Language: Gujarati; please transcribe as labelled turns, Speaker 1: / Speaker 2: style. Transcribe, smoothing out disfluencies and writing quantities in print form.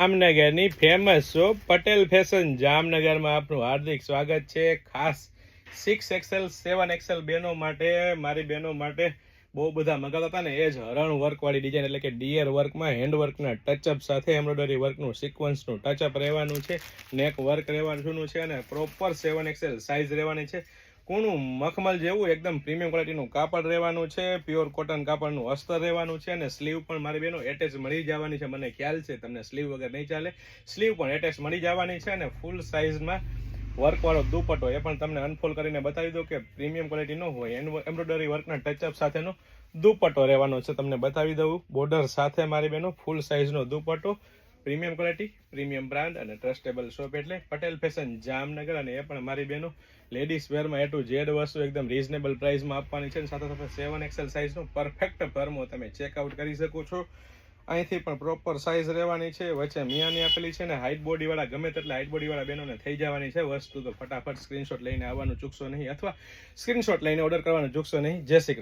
Speaker 1: જામનગરની ફેમસ શોપ પટેલ ફેશન જામનગરમાં આપનું હાર્દિક સ્વાગત છે. ખાસ 6XL 7XL બહેનો માટે, મારી બહેનો માટે બહુ બધા મગાતા હતા ને, એ જ હરણ વર્કવાળી ડિઝાઇન એટલે કે ડીયર વર્કમાં હેન્ડવર્કના ટચઅપ સાથે એમ્બ્રોઇડરી વર્કનું સિક્વન્સનું ટચઅપ રહેવાનું છે, નેક વર્ક રહેવાનું છે અને પ્રોપર 7XL સાઇઝ રહેવાની છે. કૂણું મખમલ જેવું એકદમ પ્રીમિયમ ક્વોલિટીનું કાપડ રહેવાનું છે, પ્યોર કોટન કાપડનું અસ્તર રહેવાનું છે અને સ્લીવ પણ મારી બેનો એટેચ મળી જવાની છે. મને ખ્યાલ છે તમને સ્લીવ વગર નહીં ચાલે, સ્લીવ પણ એટેચ મળી જવાની છે અને ફૂલ સાઇઝમાં વર્કવાળો દુપટ્ટો એ પણ તમને અનફોલ્ડ કરીને બતાવી દો કે પ્રીમિયમ ક્વોલિટીનો હોય. એમ્બ્રોઇડરી વર્કના ટચઅપ સાથેનો દુપટ્ટો રહેવાનો છે, તમને બતાવી દઉં. બોર્ડર સાથે મારી બેનો ફૂલ સાઇઝનો દુપટ્ટો, પ્રીમિયમ ક્વોલિટી, પ્રીમિયમ બ્રાન્ડ અને ટ્રસ્ટેબલ શોપ એટલે પટેલ ફેશન જામનગર. અને એ પણ મારી બેનો લેડીઝ વેરમાં A to Z વસ્તુ એકદમ રીઝનેબલ પ્રાઇસમાં આપવાની છે. સાથે સાથે 7XL સાઇઝનો પરફેક્ટ ફર્મો તમે ચેકઆઉટ કરી શકો છો. અહીંથી પણ પ્રોપર સાઇઝ રહેવાની છે, વચ્ચે મિયાની આપેલી છે ને હાઇટ બોડીવાળા ગમે તેટલા હાઇટ બોડીવાળા બહેનોને થઈ જવાની છે. વસ્તુ તો ફટાફટ સ્ક્રીનશોટ લઈને આવવાનું ચૂકશો નહીં, અથવા સ્ક્રીનશોટ લઈને ઓર્ડર કરવાનું ચૂકશો નહીં. જય શ્રી કૃષ્ણ.